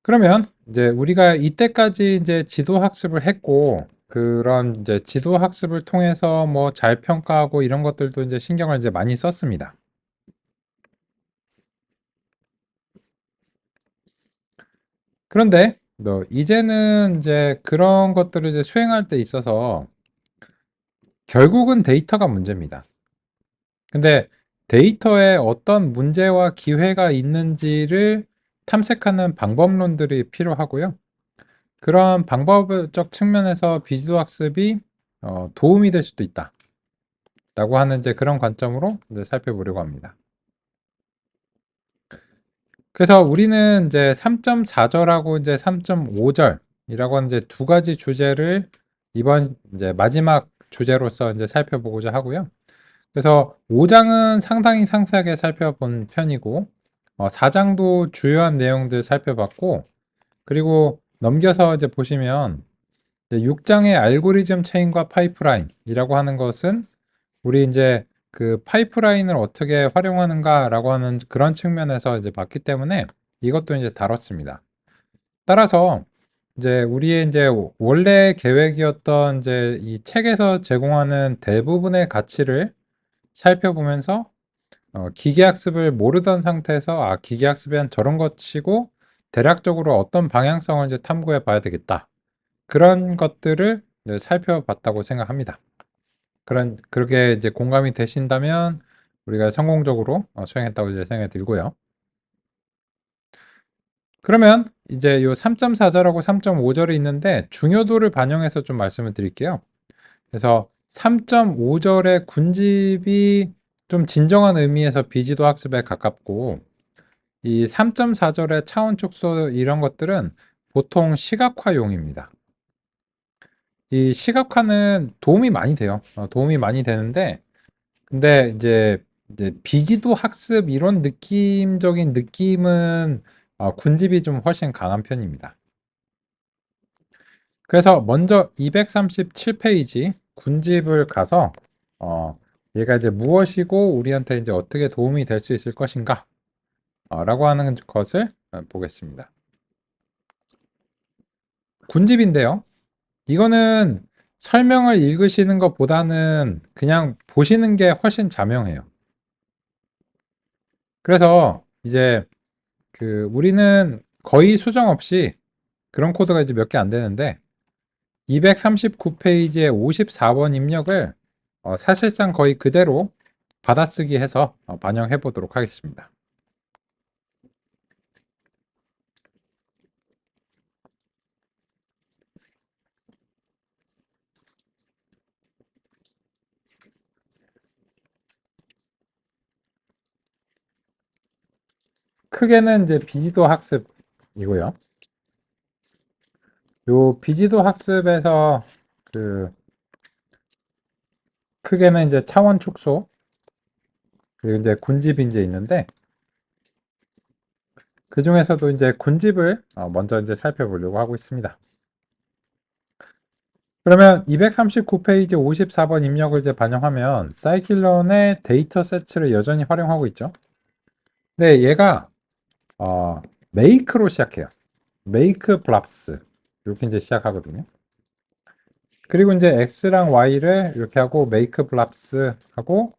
그러면 이제 우리가 이때까지 이제 지도 학습을 했고, 그런 이제 지도 학습을 통해서 뭐 잘 평가하고 이런 것들도 이제 신경을 이제 많이 썼습니다. 그런데 뭐 이제는 이제 그런 것들을 이제 수행할 때 있어서 결국은 데이터가 문제입니다. 근데 데이터에 어떤 문제와 기회가 있는지를 탐색하는 방법론들이 필요하고요. 그런 방법적 측면에서 비지도 학습이 도움이 될 수도 있다라고 하는 이제 그런 관점으로 이제 살펴보려고 합니다. 그래서 우리는 이제 3.4절하고 이제 3.5절이라고 하는 이제 두 가지 주제를 이번 이제 마지막 주제로서 이제 살펴보고자 하고요. 그래서 5장은 상당히 상세하게 살펴본 편이고, 4장도 주요한 내용들 살펴봤고, 그리고 넘겨서 이제 보시면 6장의 알고리즘 체인과 파이프라인이라고 하는 것은 우리 이제 그 파이프라인을 어떻게 활용하는가라고 하는 그런 측면에서 이제 봤기 때문에 이것도 이제 다뤘습니다. 따라서 이제 우리의 이제 원래 계획이었던 이제 이 책에서 제공하는 대부분의 가치를 살펴보면서 기계학습을 모르던 상태에서 기계학습엔 저런 것이고 대략적으로 어떤 방향성을 이제 탐구해 봐야 되겠다. 그런 것들을 이제 살펴봤다고 생각합니다. 그렇게 이제 공감이 되신다면 우리가 성공적으로 수행했다고 이제 생각이 들고요. 그러면 이제 요 3.4절하고 3.5절이 있는데 중요도를 반영해서 좀 말씀을 드릴게요. 그래서 3.5절의 군집이 좀 진정한 의미에서 비지도 학습에 가깝고 이 3.4절의 차원 축소 이런 것들은 보통 시각화용입니다. 이 시각화는 도움이 많이 돼요. 도움이 많이 되는데 근데 이제 비지도 학습 이런 느낌적인 느낌은 군집이 좀 훨씬 강한 편입니다. 그래서 먼저 237페이지 군집을 가서 얘가 이제 무엇이고 우리한테 이제 어떻게 도움이 될 수 있을 것인가 라고 하는 것을 보겠습니다. 군집인데요. 이거는 설명을 읽으시는 것보다는 그냥 보시는 게 훨씬 자명해요. 그래서 이제 우리는 거의 수정 없이 그런 코드가 이제 몇 개 안 되는데 239페이지에 54번 입력을 사실상 거의 그대로 받아쓰기 해서 반영해 보도록 하겠습니다. 크게는 이제 비지도 학습이고요. 요 비지도 학습에서 그 크게는 이제 차원 축소 그리고 이제 군집이 이제 있는데 그 중에서도 이제 군집을 먼저 이제 살펴보려고 하고 있습니다. 그러면 239페이지 54번 입력을 이제 반영하면 사이클론의 데이터 세트를 여전히 활용하고 있죠. 근데 얘가 make로 시작해요. make blobs 이렇게 이제 시작하거든요. 그리고 이제 x랑 y를 이렇게 하고 make blobs 하고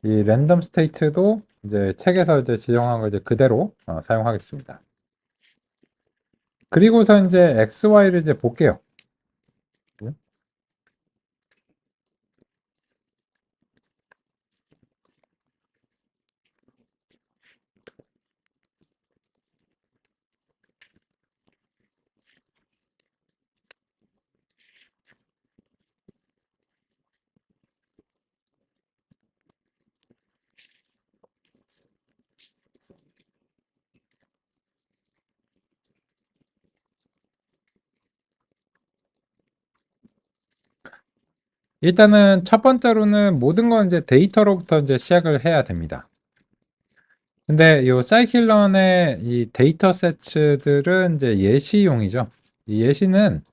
이 랜덤 스테이트도 이제 책에서 이제 지정한 걸 이제 그대로 사용하겠습니다. 그리고서 이제 x, y를 이제 볼게요. 일단은 첫 번째로는 모든 건 이제 데이터로부터 이제 시작을 해야 됩니다. 근데 이 사이클런의 이 데이터 세트들은 이제 예시용이죠. 이 예시는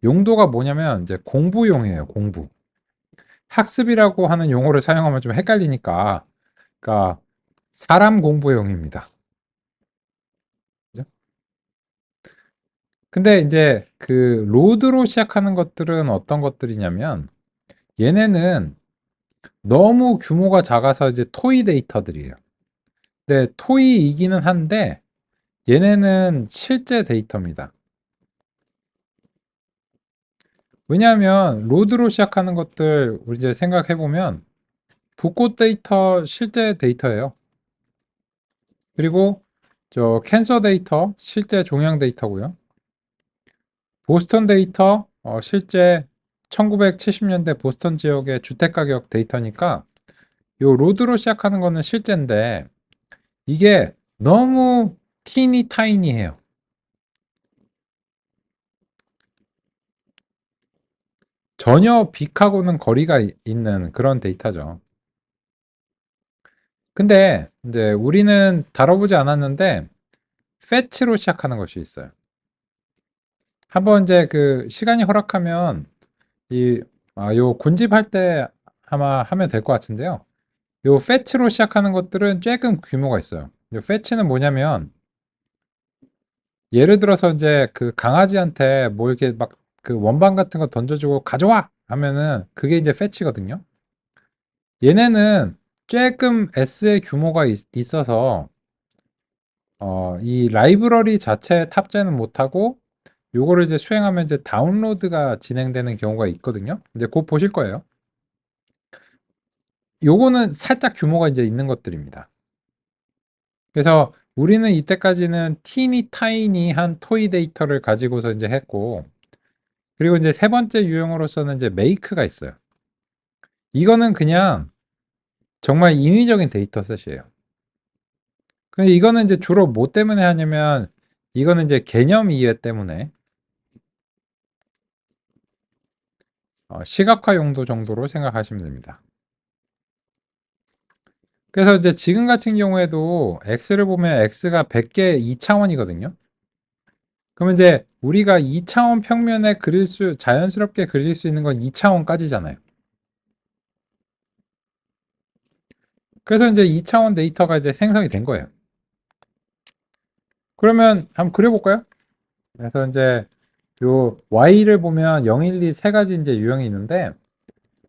용도가 뭐냐면 이제 공부용이에요, 공부. 학습이라고 하는 용어를 사용하면 좀 헷갈리니까, 그러니까 사람 공부용입니다. 그죠? 근데 이제 그 로드로 시작하는 것들은 어떤 것들이냐면 얘네는 너무 규모가 작아서 이제 토이 데이터들이에요. 근데 토이이기는 한데 얘네는 실제 데이터입니다. 왜냐하면 로드로 시작하는 것들 우리 이제 생각해 보면 붓꽃 데이터 실제 데이터예요. 그리고 저 캔서 데이터 실제 종양 데이터고요. 보스턴 데이터 실제 1970년대 보스턴 지역의 주택 가격 데이터니까 요 로드로 시작하는 거는 실제인데 이게 너무 티니 타이니해요. 전혀 빅하고는 거리가 있는 그런 데이터죠. 근데 이제 우리는 다뤄보지 않았는데 패치로 시작하는 것이 있어요. 한번 이제 그 시간이 허락하면 요 군집할 때 아마 하면 될 것 같은데요. 요 패치로 시작하는 것들은 조금 규모가 있어요. 요 패치는 뭐냐면 예를 들어서 이제 그 강아지한테 뭐 이렇게 막 그 원반 같은 거 던져주고 가져와 하면은 그게 이제 패치거든요. 얘네는 조금 S의 규모가 있어서 이 라이브러리 자체 탑재는 못하고 요거를 이제 수행하면 이제 다운로드가 진행되는 경우가 있거든요. 이제 곧 보실 거예요. 요거는 살짝 규모가 이제 있는 것들입니다. 그래서 우리는 이때까지는 티니 타이니한 토이 데이터를 가지고서 이제 했고, 그리고 이제 세 번째 유형으로서는 이제 메이크가 있어요. 이거는 그냥 정말 인위적인 데이터셋이에요. 근데 이거는 이제 주로 뭐 때문에 하냐면 이거는 이제 개념 이해 때문에 시각화 용도 정도로 생각하시면 됩니다. 그래서 이제 지금 같은 경우에도 x를 보면 x가 100개 2차원이거든요. 그러면 이제 우리가 2차원 평면에 자연스럽게 그릴 수 있는 건 2차원까지잖아요. 그래서 이제 2차원 데이터가 이제 생성이 된 거예요. 그러면 한번 그려볼까요? 그래서 이제 요 y를 보면 0, 1, 2 세 가지 이제 유형이 있는데,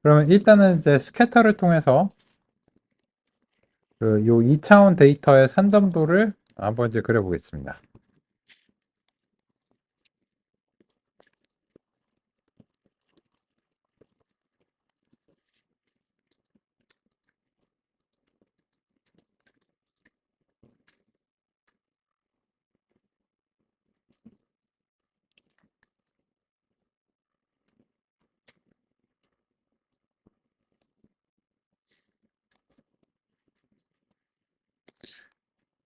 그러면 일단은 이제 스캐터를 통해서 요 2차원 데이터의 산점도를 한번 이제 그려보겠습니다.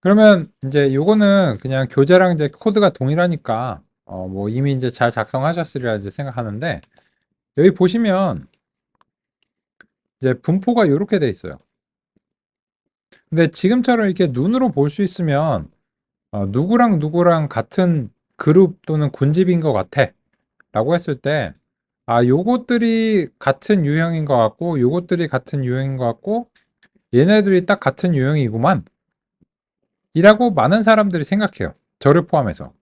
그러면 이제 요거는 그냥 교재랑 이제 코드가 동일하니까 뭐 이미 이제 잘 작성하셨으리라 이제 생각하는데, 여기 보시면 이제 분포가 이렇게 돼 있어요. 근데 지금처럼 이렇게 눈으로 볼 수 있으면 누구랑 누구랑 같은 그룹 또는 군집인 것 같아 라고 했을 때, 요것들이 같은 유형인 것 같고 요것들이 같은 유형인 것 같고 얘네들이 딱 같은 유형이구만 이라고 많은 사람들이 생각해요. 저를 포함해서.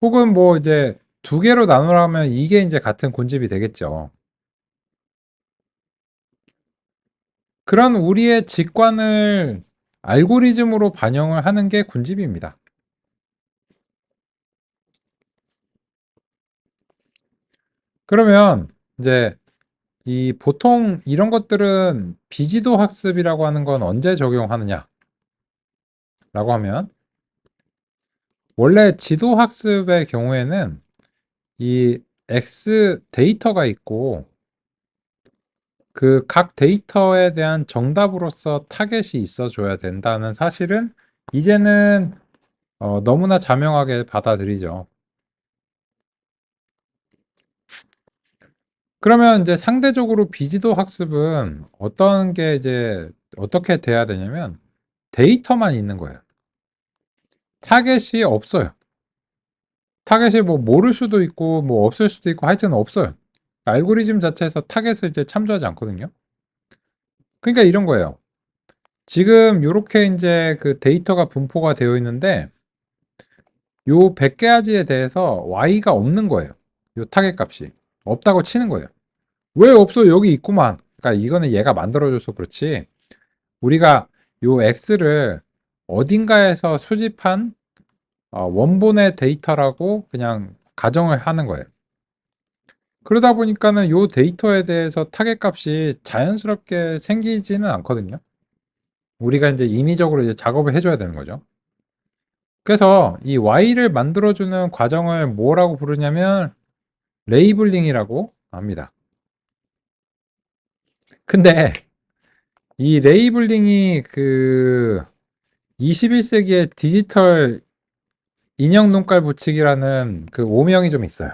혹은 뭐 이제 두 개로 나누라면 이게 이제 같은 군집이 되겠죠. 그런 우리의 직관을 알고리즘으로 반영을 하는 게 군집입니다. 그러면 이제 이 보통 이런 것들은 비지도 학습이라고 하는 건 언제 적용하느냐라고 하면, 원래 지도 학습의 경우에는 이 X 데이터가 있고 그 각 데이터에 대한 정답으로서 타겟이 있어줘야 된다는 사실은 이제는 너무나 자명하게 받아들이죠. 그러면 이제 상대적으로 비지도 학습은 어떤 게 이제 어떻게 돼야 되냐면 데이터만 있는 거예요. 타겟이 없어요. 타겟이 뭐 모를 수도 있고 뭐 없을 수도 있고 하여튼 없어요. 알고리즘 자체에서 타겟을 이제 참조하지 않거든요. 그러니까 이런 거예요. 지금 요렇게 이제 그 데이터가 분포가 되어 있는데 요 100가지에 대해서 y가 없는 거예요. 요 타겟 값이 없다고 치는 거예요. 왜 없어? 여기 있구만. 그러니까 이거는 얘가 만들어줘서 그렇지. 우리가 요 x를 어딘가에서 수집한 원본의 데이터라고 그냥 가정을 하는 거예요. 그러다 보니까는 요 데이터에 대해서 타겟 값이 자연스럽게 생기지는 않거든요. 우리가 이제 인위적으로 이제 작업을 해줘야 되는 거죠. 그래서 이 y를 만들어주는 과정을 뭐라고 부르냐면 레이블링이라고 합니다. 근데 이 레이블링이 그 21세기의 디지털 인형 눈깔 붙이기라는 그 오명이 좀 있어요.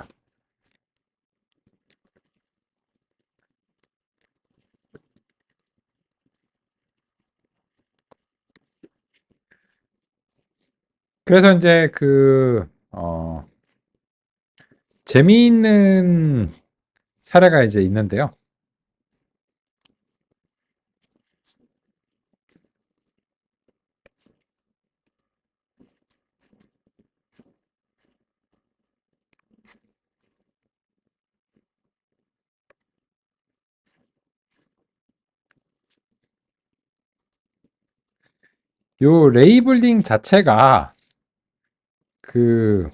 그래서 이제 재미있는 사례가 이제 있는데요. 요 레이블링 자체가 그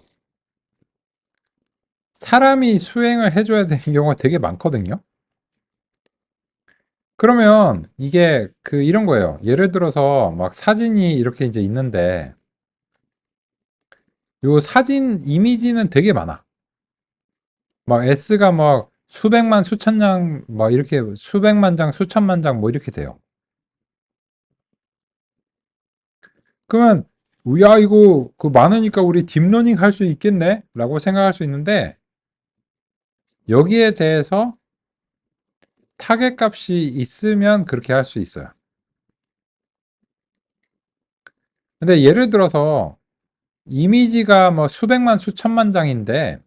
사람이 수행을 해줘야 되는 경우가 되게 많거든요. 그러면 이게 그 이런 거예요. 예를 들어서 막 사진이 이렇게 이제 있는데 요 사진 이미지는 되게 많아. 막 S가 막 수백만 수천 장 막 이렇게 수백만 장 수천만 장 뭐 이렇게 돼요. 그러면 야 이거 그 많으니까 우리 딥러닝 할 수 있겠네 라고 생각할 수 있는데 여기에 대해서 타겟 값이 있으면 그렇게 할 수 있어요. 근데 예를 들어서 이미지가 뭐 수백만 수천만 장인데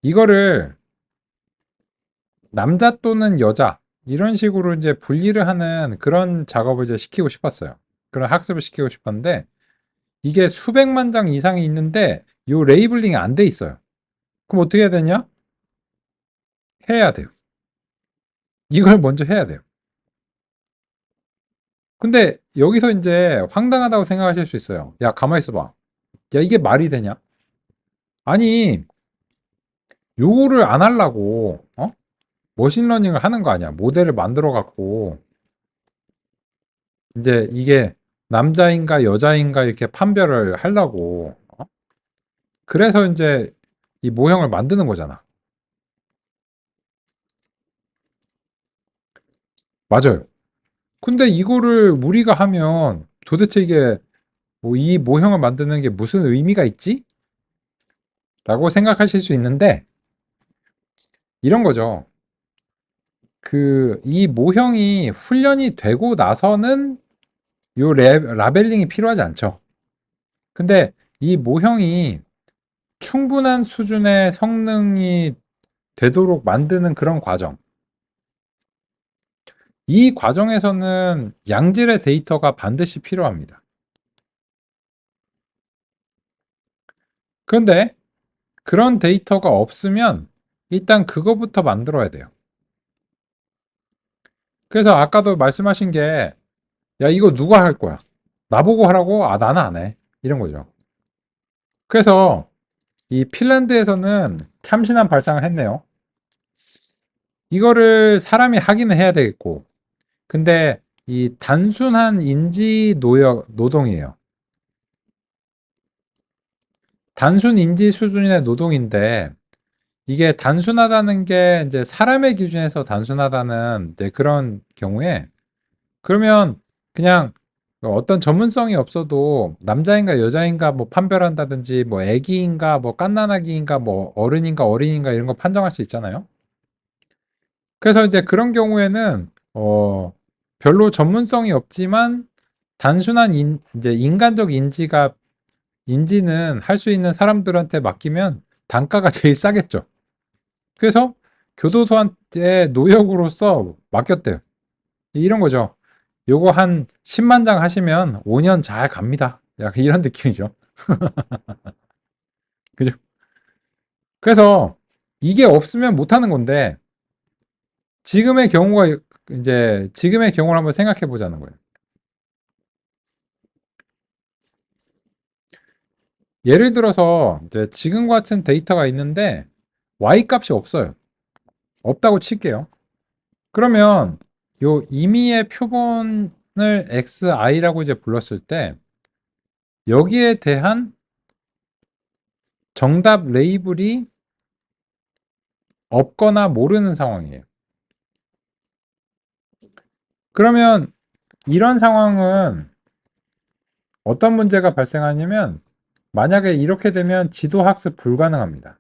이거를 남자 또는 여자 이런 식으로 이제 분리를 하는 그런 작업을 이제 시키고 싶었어요. 그런 학습을 시키고 싶었는데 이게 수백만 장 이상이 있는데 이 레이블링이 안 돼 있어요. 그럼 어떻게 해야 되냐? 해야 돼요. 이걸 먼저 해야 돼요. 근데 여기서 이제 황당하다고 생각하실 수 있어요. 야, 가만히 있어봐. 야, 이게 말이 되냐? 아니, 요거를 안 하려고, 머신러닝을 하는 거 아니야. 모델을 만들어 갖고, 이제 이게 남자인가 여자인가 이렇게 판별을 하려고, 그래서 이제 이 모형을 만드는 거잖아. 맞아요. 근데 이거를 우리가 하면 도대체 이게 뭐 이 모형을 만드는 게 무슨 의미가 있지? 라고 생각하실 수 있는데, 이런 거죠. 이 모형이 훈련이 되고 나서는 요 라벨링이 필요하지 않죠. 근데 이 모형이 충분한 수준의 성능이 되도록 만드는 그런 과정. 이 과정에서는 양질의 데이터가 반드시 필요합니다. 그런데 그런 데이터가 없으면 일단 그거부터 만들어야 돼요. 그래서 아까도 말씀하신 게, 야, 이거 누가 할 거야? 나보고 하라고? 아, 나는 안 해. 이런 거죠. 그래서 이 핀란드에서는 참신한 발상을 했네요. 이거를 사람이 하기는 해야 되겠고, 근데 이 단순한 인지 노동이에요. 단순 인지 수준의 노동인데, 이게 단순하다는 게 이제 사람의 기준에서 단순하다는 이제 그런 경우에, 그러면 그냥 어떤 전문성이 없어도 남자인가 여자인가 뭐 판별한다든지 뭐 애기인가 뭐 갓난아기인가 뭐 어른인가 어린인가 이런 거 판정할 수 있잖아요. 그래서 이제 그런 경우에는 별로 전문성이 없지만 단순한 이제 인간적 인지는 할 수 있는 사람들한테 맡기면 단가가 제일 싸겠죠. 그래서 교도소한테 노역으로서 맡겼대요. 이런 거죠. 요거 한 10만 장 하시면 5년 잘 갑니다. 약간 이런 느낌이죠. 그죠? 그래서 이게 없으면 못하는 건데 지금의 경우가 이제 지금의 경우를 한번 생각해 보자는 거예요. 예를 들어서 이제 지금 같은 데이터가 있는데 y 값이 없어요. 없다고 칠게요. 그러면 요 임의의 표본을 xi라고 이제 불렀을 때 여기에 대한 정답 레이블이 없거나 모르는 상황이에요. 그러면 이런 상황은 어떤 문제가 발생하냐면 만약에 이렇게 되면 지도 학습 불가능합니다.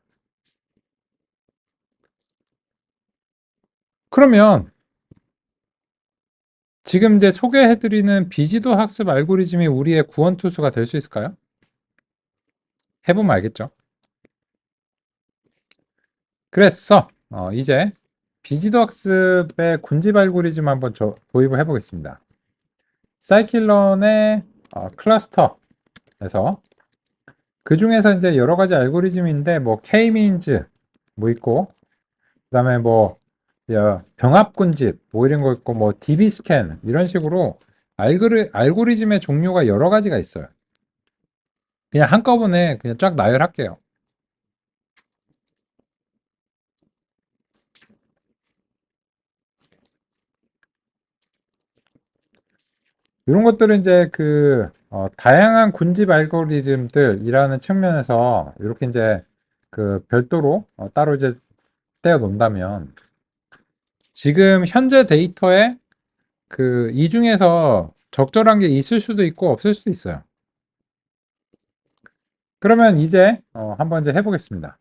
그러면 지금 이제 소개해드리는 비지도 학습 알고리즘이 우리의 구원투수가 될 수 있을까요? 해보면 알겠죠. 그래서 이제 비지도 학습의 군집 알고리즘 한번 도입을 해보겠습니다. 사이클런의 클러스터에서 그 중에서 이제 여러 가지 알고리즘인데 뭐 K-means 뭐 있고 그다음에 뭐 병합 군집 뭐 이런 거 있고 뭐 DB 스캔 이런 식으로 알고리즘의 종류가 여러 가지가 있어요. 그냥 한꺼번에 그냥 쫙 나열할게요. 이런 것들은 이제 다양한 군집 알고리즘들이라는 측면에서 이렇게 이제 그 별도로 따로 이제 떼어 놓는다면 지금 현재 데이터에 이 중에서 적절한 게 있을 수도 있고 없을 수도 있어요. 그러면 이제 한번 이제 해보겠습니다.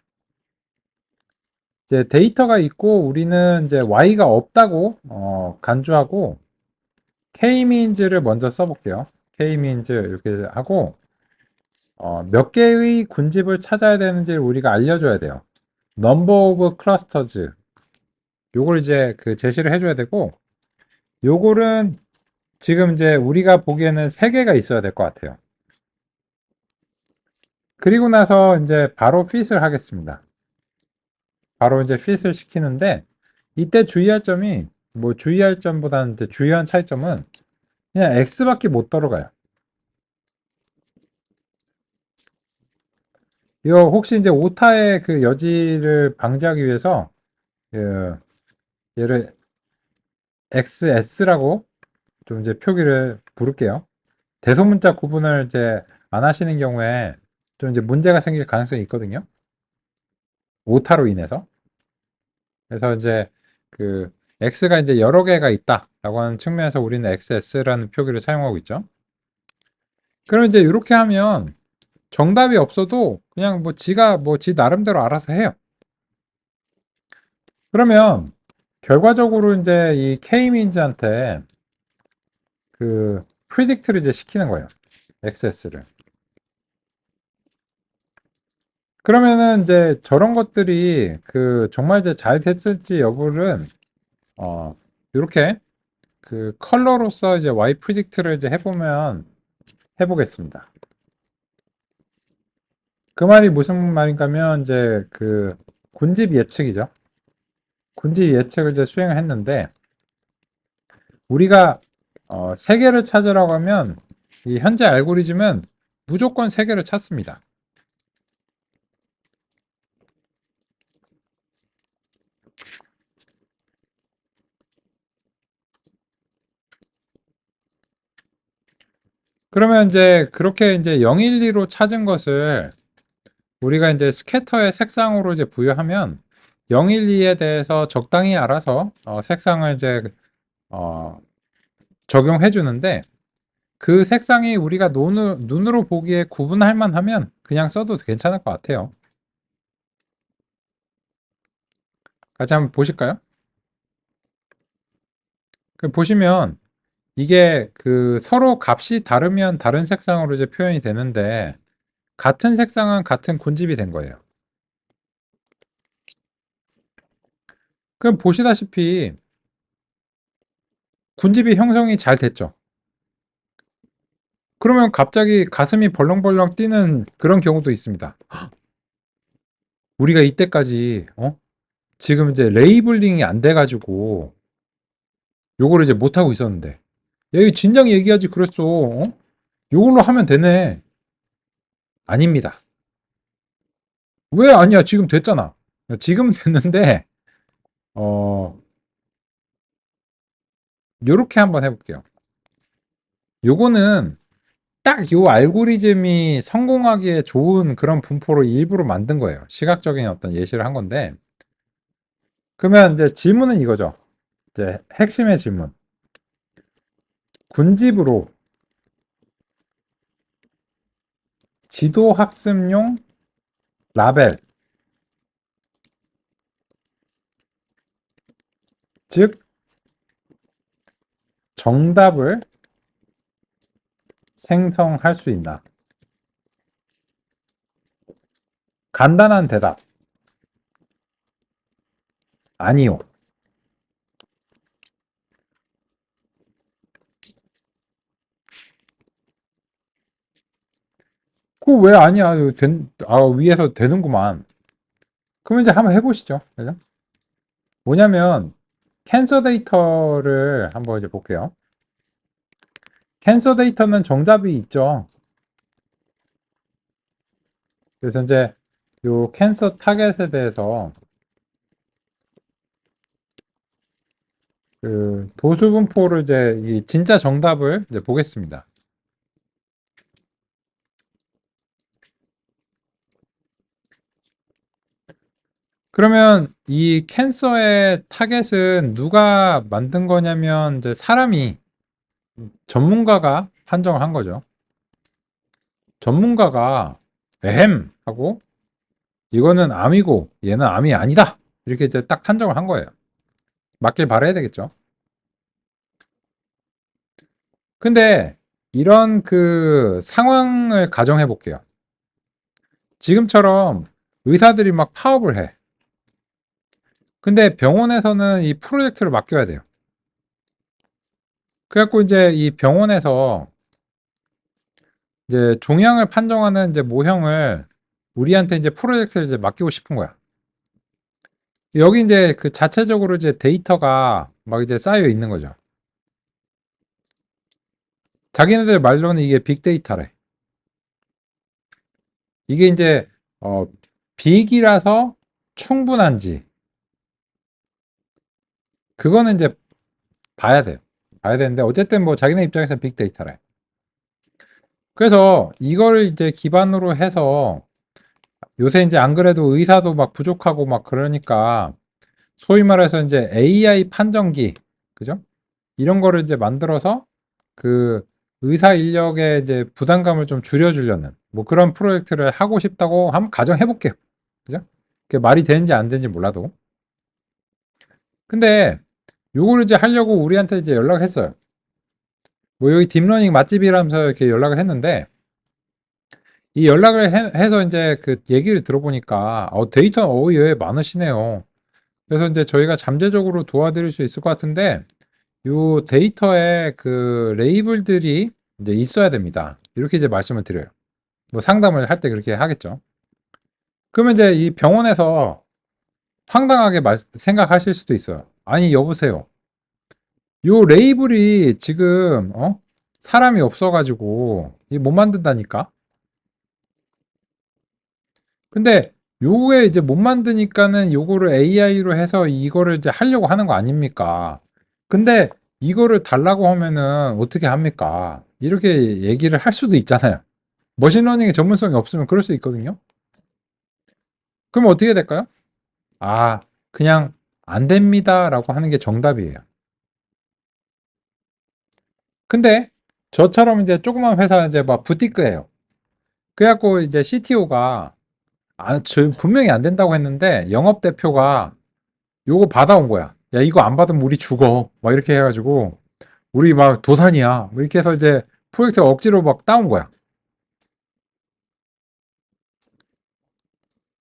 이제 데이터가 있고 우리는 이제 y가 없다고 간주하고 k-means를 먼저 써볼게요. k-means 이렇게 하고 몇 개의 군집을 찾아야 되는지 우리가 알려줘야 돼요. number of clusters 요걸 이제 제시를 해줘야 되고 요거는 지금 이제 우리가 보기에는 3개가 있어야 될 것 같아요. 그리고 나서 이제 바로 fit을 하겠습니다. 바로 이제 fit을 시키는데 이때 주의할 점이 뭐 주의할 점보다는 이제 주요한 차이점은 그냥 x밖에 못 들어가요. 이거 혹시 이제 오타의 그 여지를 방지하기 위해서 얘를 xs라고 좀 이제 표기를 부를게요. 대소문자 구분을 이제 안 하시는 경우에 좀 이제 문제가 생길 가능성이 있거든요. 오타로 인해서. 그래서 이제 x가 이제 여러 개가 있다라고 하는 측면에서 우리는 xs라는 표기를 사용하고 있죠. 그럼 이제 이렇게 하면 정답이 없어도 그냥 뭐 지가 뭐 지 나름대로 알아서 해요. 그러면 결과적으로 이제 이 K-means한테 predict를 이제 시키는 거예요. XS를. 그러면은 이제 저런 것들이 정말 이제 잘 됐을지 여부는 이렇게 컬러로서 이제 Y predict를 이제 해보겠습니다. 그 말이 무슨 말인가면 이제 군집 예측이죠. 군집 예측을 이제 수행을 했는데 우리가 3개를 찾으라고 하면 이 현재 알고리즘은 무조건 3개를 찾습니다. 그러면 이제 그렇게 이제 012로 찾은 것을 우리가 이제 스캐터의 색상으로 이제 부여하면 012에 대해서 적당히 알아서 색상을 이제 적용해 주는데 그 색상이 우리가 눈으로 보기에 구분할 만하면 그냥 써도 괜찮을 것 같아요. 같이 한번 보실까요? 보시면 이게 서로 값이 다르면 다른 색상으로 이제 표현이 되는데 같은 색상은 같은 군집이 된 거예요. 그럼 보시다시피 군집이 형성이 잘 됐죠. 그러면 갑자기 가슴이 벌렁벌렁 뛰는 그런 경우도 있습니다. 우리가 이때까지 지금 이제 레이블링이 안 돼가지고 요거를 이제 못 하고 있었는데 야, 이거 진작 얘기하지 그랬어. 요걸로 하면 되네. 아닙니다. 왜 아니야? 지금 됐잖아. 지금은 됐는데 어 요렇게 한번 해볼게요. 요거는 딱 요 알고리즘이 성공하기에 좋은 그런 분포로 일부러 만든 거예요. 시각적인 어떤 예시를 한 건데 그러면 이제 질문은 이거죠. 이제 핵심의 질문. 군집으로 지도 학습용 라벨, 즉 정답을 생성할 수 있나? 간단한 대답. 아니요. 그거 왜 아니야? 이거 위에서 되는구만. 그럼 이제 한번 해보시죠. 그죠? 뭐냐면 캔서 데이터를 한번 이제 볼게요. 캔서 데이터는 정답이 있죠. 그래서 이제 요 캔서 타겟에 대해서 그 도수 분포를 이제 이 진짜 정답을 이제 보겠습니다. 그러면 이 캔서의 타겟은 누가 만든 거냐면 이제 사람이 전문가가 판정을 한 거죠. 전문가가 에헴 하고 이거는 암이고 얘는 암이 아니다. 이렇게 이제 딱 판정을 한 거예요. 맞길 바라야 되겠죠. 근데 이런 그 상황을 가정해 볼게요. 지금처럼 의사들이 막 파업을 해. 근데 병원에서는 이 프로젝트를 맡겨야 돼요. 그래갖고 이제 이 병원에서 이제 종양을 판정하는 이제 모형을 우리한테 이제 프로젝트를 이제 맡기고 싶은 거야. 여기 이제 그 자체적으로 이제 데이터가 막 이제 쌓여 있는 거죠. 자기네들 말로는 이게 빅데이터래. 이게 이제 어 빅이라서 충분한지 그거는 이제 봐야 돼요. 봐야 되는데 어쨌든 뭐 자기네 입장에서 빅데이터래. 그래서 이거를 이제 기반으로 해서 요새 이제 안 그래도 의사도 막 부족하고 막 그러니까 소위 말해서 이제 AI 판정기, 그죠? 이런 거를 이제 만들어서 그 의사 인력의 이제 부담감을 좀 줄여주려는 뭐 그런 프로젝트를 하고 싶다고 한번 가정해 볼게요. 그죠? 그게 말이 되는지 안 되는지 몰라도. 근데 요거를 이제 하려고 우리한테 이제 연락을 했어요. 뭐 여기 딥러닝 맛집이라면서 이렇게 연락을 했는데 이 연락을 해서 이제 그 얘기를 들어보니까 데이터 예 많으시네요. 그래서 이제 저희가 잠재적으로 도와드릴 수 있을 것 같은데 요 데이터에 그 레이블들이 이제 있어야 됩니다. 이렇게 이제 말씀을 드려요. 뭐 상담을 할 때 그렇게 하겠죠. 그러면 이제 이 병원에서 황당하게 생각하실 수도 있어요. 아니, 여보세요. 요 레이블이 지금, 사람이 없어가지고, 이 못 만든다니까? 근데 요게 이제 못 만드니까는 요거를 AI로 해서 이거를 이제 하려고 하는 거 아닙니까? 근데 이거를 달라고 하면은 어떻게 합니까? 이렇게 얘기를 할 수도 있잖아요. 머신러닝의 전문성이 없으면 그럴 수 있거든요. 그럼 어떻게 될까요? 아, 그냥 안 됩니다라고 하는 게 정답이에요. 근데 저처럼 이제 조그만 회사 이제 막 부티크예요. 그래갖고 이제 CTO가 저 분명히 안 된다고 했는데 영업 대표가 요거 받아온 거야. 야, 이거 안 받으면 우리 죽어. 막 이렇게 해가지고 우리 막 도산이야. 뭐 이렇게 해서 이제 프로젝트 억지로 막 따온 거야.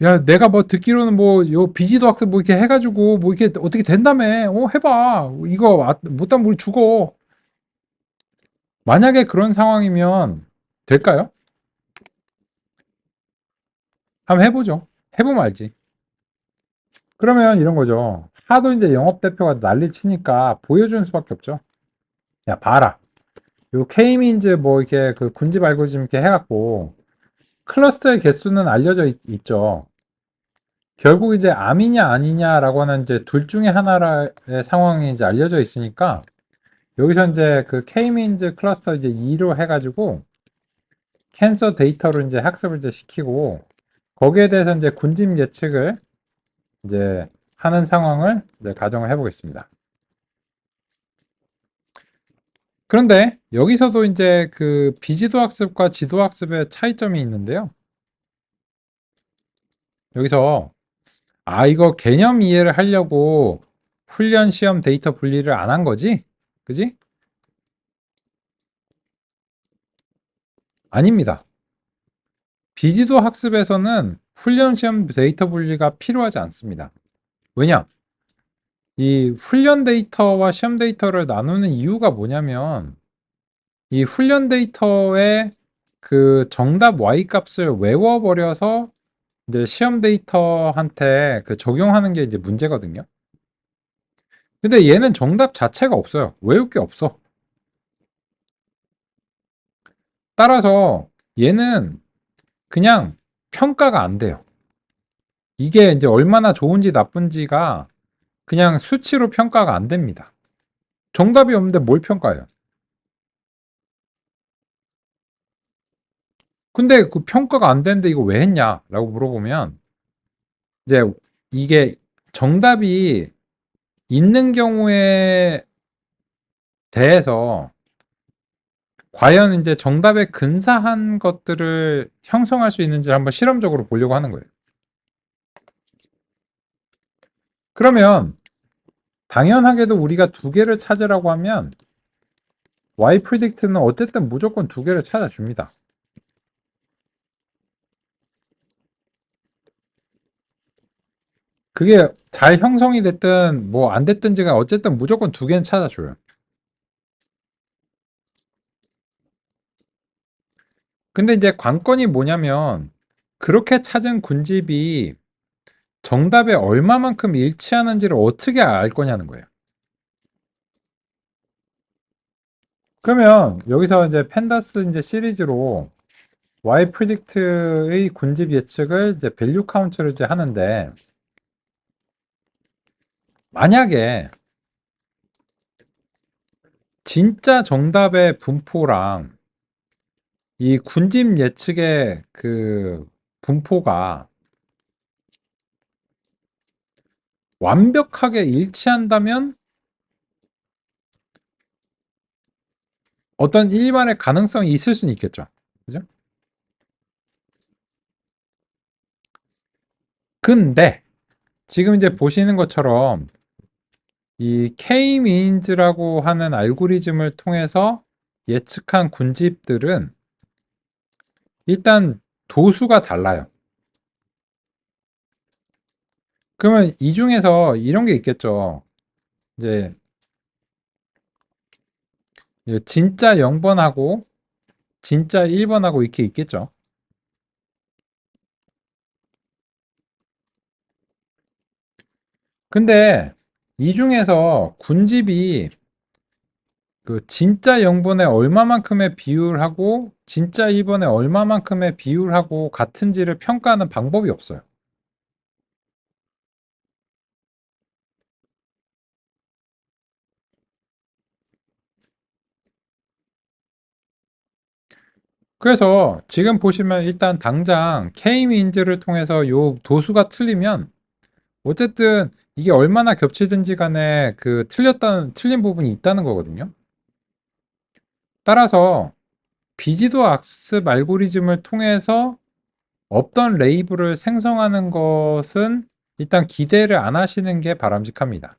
야, 내가 뭐 듣기로는 뭐 요 비지도 학습 뭐 이렇게 해가지고 뭐 이렇게 어떻게 된다며. 해봐. 이거 못하면 우리 죽어. 만약에 그런 상황이면 될까요? 한번 해보죠. 해보면 알지. 그러면 이런 거죠. 하도 이제 영업대표가 난리 치니까 보여주는 수밖에 없죠. 야, 봐라. 요 K민즈 뭐 이렇게 그 군집 알고리즘 이렇게 해갖고 클러스터의 개수는 알려져 있죠. 결국 이제 암이냐 아니냐라고 하는 이제 둘 중에 하나의 상황이 이제 알려져 있으니까 여기서 이제 그 K민즈 클러스터 이제 2로 해가지고 캔서 데이터로 이제 학습을 이제 시키고 거기에 대해서 이제 군집 예측을 이제 하는 상황을 이제 가정을 해보겠습니다. 그런데 여기서도 이제 그 비지도 학습과 지도 학습의 차이점이 있는데요. 여기서 이거 개념 이해를 하려고 훈련 시험 데이터 분리를 안 한 거지? 그지? 아닙니다. 비지도 학습에서는 훈련 시험 데이터 분리가 필요하지 않습니다. 왜냐? 이 훈련 데이터와 시험 데이터를 나누는 이유가 뭐냐면 이 훈련 데이터의 그 정답 Y 값을 외워버려서 이제 시험 데이터한테 그 적용하는 게 이제 문제거든요. 근데 얘는 정답 자체가 없어요. 외울 게 없어. 따라서 얘는 그냥 평가가 안 돼요. 이게 이제 얼마나 좋은지 나쁜지가 그냥 수치로 평가가 안 됩니다. 정답이 없는데 뭘 평가해요? 근데 그 평가가 안 되는데 이거 왜 했냐? 라고 물어보면 이제 이게 정답이 있는 경우에 대해서 과연 이제 정답에 근사한 것들을 형성할 수 있는지를 한번 실험적으로 보려고 하는 거예요. 그러면 당연하게도 우리가 두 개를 찾으라고 하면 Y predict는 어쨌든 무조건 두 개를 찾아줍니다. 그게 잘 형성이 됐든 뭐 안 됐든지가 어쨌든 무조건 두 개는 찾아줘요. 근데 이제 관건이 뭐냐면 그렇게 찾은 군집이 정답에 얼마만큼 일치하는지를 어떻게 알 거냐는 거예요. 그러면 여기서 이제 펜다스 이제 시리즈로 Y predict의 군집 예측을 이제 value count를 이제 하는데 만약에 진짜 정답의 분포랑 이 군집 예측의 그 분포가 완벽하게 일치한다면 어떤 일반의 가능성이 있을 수는 있겠죠. 그죠? 근데 지금 이제 보시는 것처럼 이 K-means라고 하는 알고리즘을 통해서 예측한 군집들은 일단 도수가 달라요. 그러면 이 중에서 이런 게 있겠죠. 이제 진짜 0번하고 진짜 1번하고 이렇게 있겠죠. 근데 이 중에서 군집이 그 진짜 0번에 얼마만큼의 비율하고 진짜 1번에 얼마만큼의 비율하고 같은지를 평가하는 방법이 없어요. 그래서 지금 보시면 일단 당장 K-민즈를 통해서 요 도수가 틀리면 어쨌든 이게 얼마나 겹치든지 간에 그 틀린 부분이 있다는 거거든요. 따라서 비지도 학습 알고리즘을 통해서 없던 레이블을 생성하는 것은 일단 기대를 안 하시는 게 바람직합니다.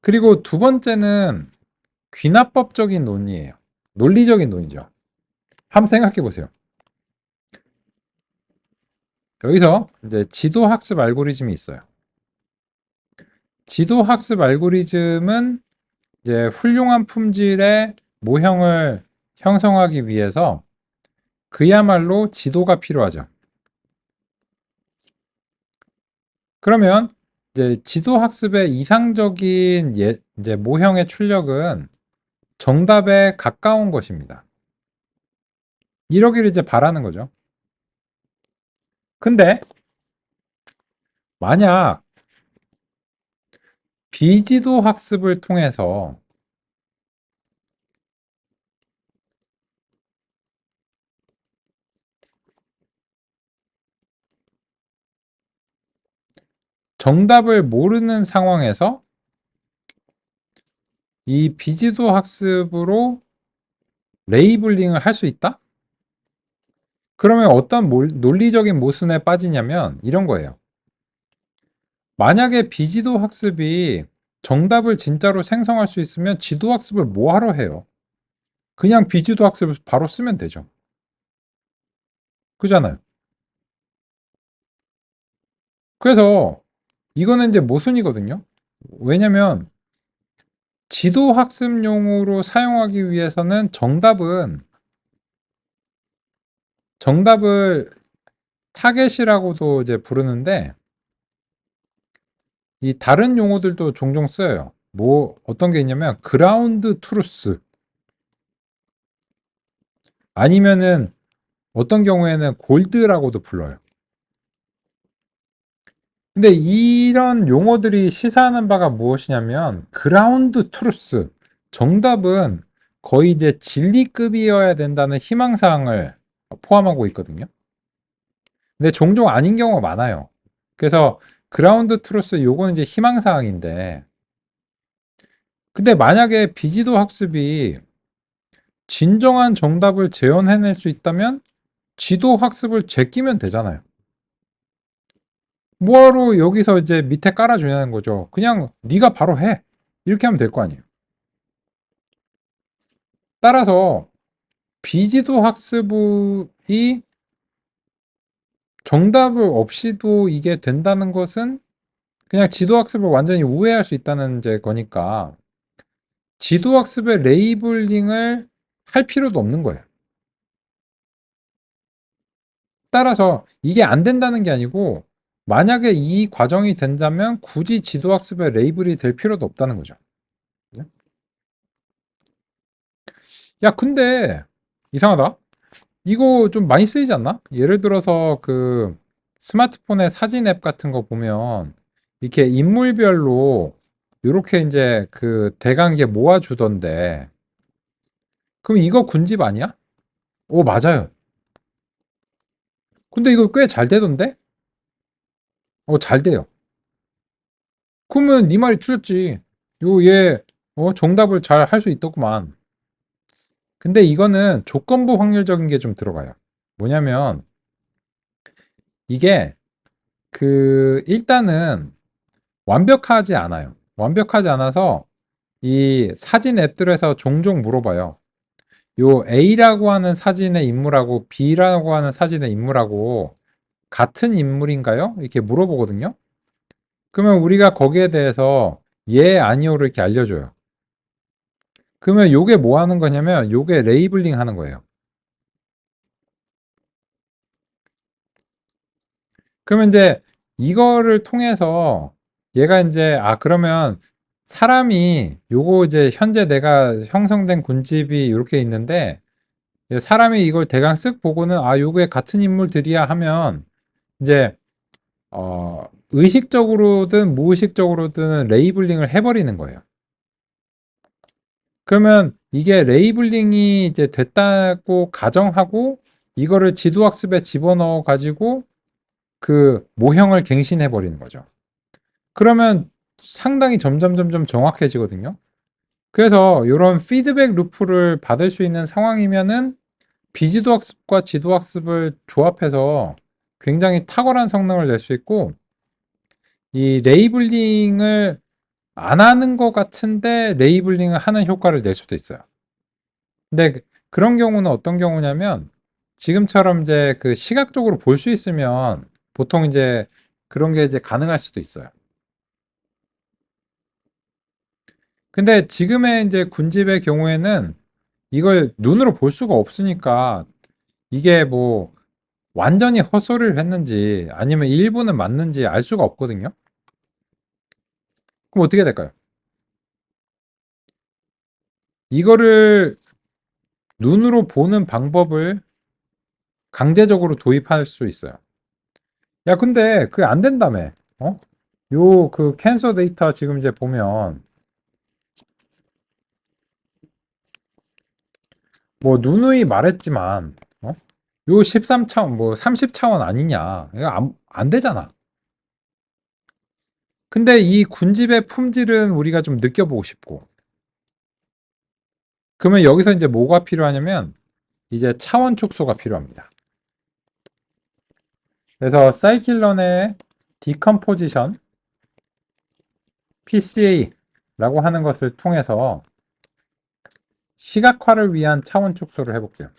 그리고 두 번째는 귀납법적인 논리예요. 논리적인 논리죠. 한번 생각해 보세요. 여기서 이제 지도 학습 알고리즘이 있어요. 지도 학습 알고리즘은 이제 훌륭한 품질의 모형을 형성하기 위해서 그야말로 지도가 필요하죠. 그러면 이제 지도 학습의 이상적인 이제 모형의 출력은 정답에 가까운 것입니다. 이러기를 이제 바라는 거죠. 근데 만약 비지도 학습을 통해서 정답을 모르는 상황에서 이 비지도 학습으로 레이블링을 할 수 있다? 그러면 어떤 논리적인 모순에 빠지냐면 이런 거예요. 만약에 비지도 학습이 정답을 진짜로 생성할 수 있으면 지도 학습을 뭐하러 해요? 그냥 비지도 학습을 바로 쓰면 되죠. 그잖아요. 그래서 이거는 이제 모순이거든요. 왜냐면 지도 학습용으로 사용하기 위해서는 정답을 타겟이라고도 이제 부르는데 이 다른 용어들도 종종 쓰여요. 뭐 어떤 게 있냐면 그라운드 트루스 아니면은 어떤 경우에는 골드라고도 불러요. 근데 이런 용어들이 시사하는 바가 무엇이냐면 그라운드 트루스 정답은 거의 이제 진리급이어야 된다는 희망사항을 포함하고 있거든요. 근데 종종 아닌 경우가 많아요. 그래서 그라운드 트루스 요거는 이제 희망사항인데 근데 만약에 비지도 학습이 진정한 정답을 재현해낼 수 있다면 지도 학습을 제끼면 되잖아요. 뭐하러 여기서 이제 밑에 깔아주냐는 거죠. 그냥 네가 바로 해. 이렇게 하면 될 거 아니에요. 따라서 비지도 학습이 정답을 없이도 이게 된다는 것은 그냥 지도 학습을 완전히 우회할 수 있다는 이제 거니까 지도 학습의 레이블링을 할 필요도 없는 거예요. 따라서 이게 안 된다는 게 아니고 만약에 이 과정이 된다면 굳이 지도 학습의 레이블이 될 필요도 없다는 거죠. 야, 근데 이상하다. 이거 좀 많이 쓰이지 않나? 예를 들어서 그 스마트폰의 사진 앱 같은 거 보면 이렇게 인물별로 이렇게 이제 그 대강 이게 모아주던데 그럼 이거 군집 아니야? 오, 맞아요. 근데 이거 꽤 잘 되던데? 잘 돼요. 그러면 네 말이 틀렸지. 얘 정답을 잘 할 수 있더구만. 근데 이거는 조건부 확률적인 게 좀 들어가요. 뭐냐면 이게 그 일단은 완벽하지 않아요. 완벽하지 않아서 이 사진 앱들에서 종종 물어봐요. 요 A라고 하는 사진의 인물하고 B라고 하는 사진의 인물하고 같은 인물인가요? 이렇게 물어보거든요. 그러면 우리가 거기에 대해서 예, 아니오를 이렇게 알려줘요. 그러면 요게 뭐 하는 거냐면 요게 레이블링 하는 거예요. 그러면 이제 이거를 통해서 얘가 이제 그러면 사람이 요거 이제 현재 내가 형성된 군집이 이렇게 있는데 사람이 이걸 대강 쓱 보고는 요게 같은 인물들이야 하면 이제 의식적으로든 무의식적으로든 레이블링을 해버리는 거예요. 그러면 이게 레이블링이 이제 됐다고 가정하고 이거를 지도학습에 집어넣어 가지고 그 모형을 갱신해 버리는 거죠. 그러면 상당히 점점 정확해지거든요. 그래서 이런 피드백 루프를 받을 수 있는 상황이면은 비지도 학습과 지도 학습을 조합해서 굉장히 탁월한 성능을 낼 수 있고 이 레이블링을 안 하는 것 같은데 레이블링을 하는 효과를 낼 수도 있어요. 근데 그런 경우는 어떤 경우냐면 지금처럼 이제 그 시각적으로 볼 수 있으면 보통 이제 그런 게 이제 가능할 수도 있어요. 근데 지금의 이제 군집의 경우에는 이걸 눈으로 볼 수가 없으니까 이게 뭐 완전히 헛소리를 했는지 아니면 일부는 맞는지 알 수가 없거든요. 그럼 어떻게 될까요? 이거를 눈으로 보는 방법을 강제적으로 도입할 수 있어요. 야, 근데 그게 안 된다며. 어? 요 그 캔서 데이터 지금 이제 보면 뭐 누누이 말했지만 요 13차원 뭐 30차원 아니냐. 이거 안 되잖아. 근데 이 군집의 품질은 우리가 좀 느껴보고 싶고. 그러면 여기서 이제 뭐가 필요하냐면 이제 차원 축소가 필요합니다. 그래서 사이클런의 디컴포지션 PCA라고 하는 것을 통해서 시각화를 위한 차원 축소를 해볼게요.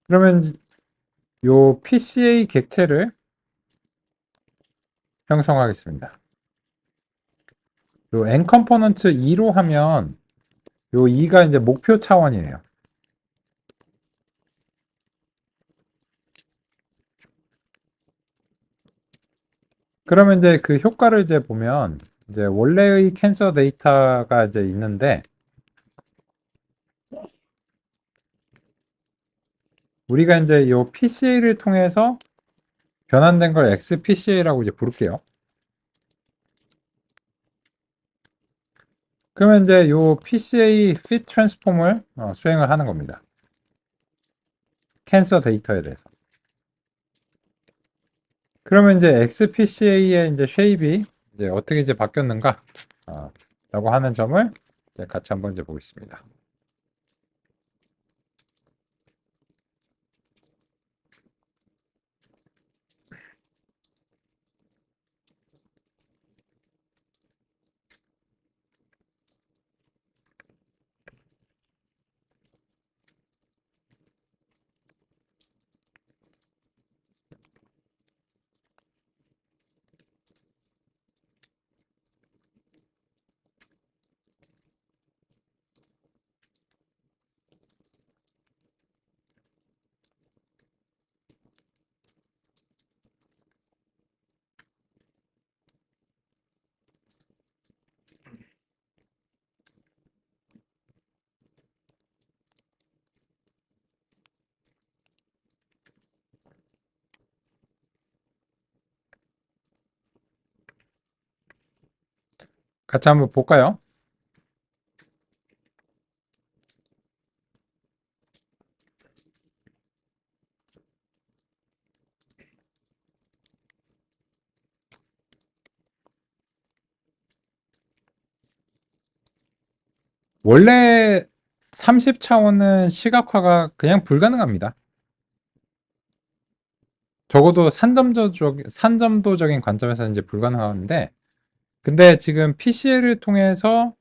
그러면 요 PCA 객체를 형성하겠습니다. 요 n 컴포넌트 2로 하면 요 2가 이제 목표 차원이에요. 그러면 이제 그 효과를 이제 보면 이제 원래의 캔서 데이터가 이제 있는데 우리가 이제 요 PCA를 통해서 변환된 걸 XPCA라고 이제 부를게요. 그러면 이제 요 PCA fit transform을 수행을 하는 겁니다. 캔서 데이터에 대해서. 그러면 이제 XPCA의 이제 쉐입이 이제 어떻게 이제 바뀌었는가 라고 하는 점을 이제 같이 한번 이제 보겠습니다. 같이 한번 볼까요? 원래 30차원은 시각화가 그냥 불가능합니다. 적어도 산점도적인 관점에서는 이제 불가능한데, 근데 지금 PCL을 통해서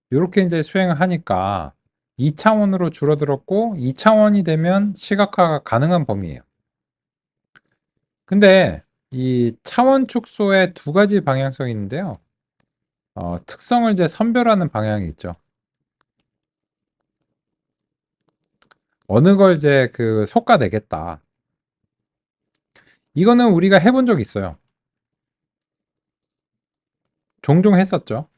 이렇게 이제 수행을 하니까 2차원으로 줄어들었고, 2차원이 되면 시각화가 가능한 범위예요. 근데 이 차원 축소에 두 가지 방향성이 있는데요. 특성을 이제 선별하는 방향이 있죠. 어느 걸 이제 그 솎아내겠다. 이거는 우리가 해본 적 있어요. 종종 했었죠.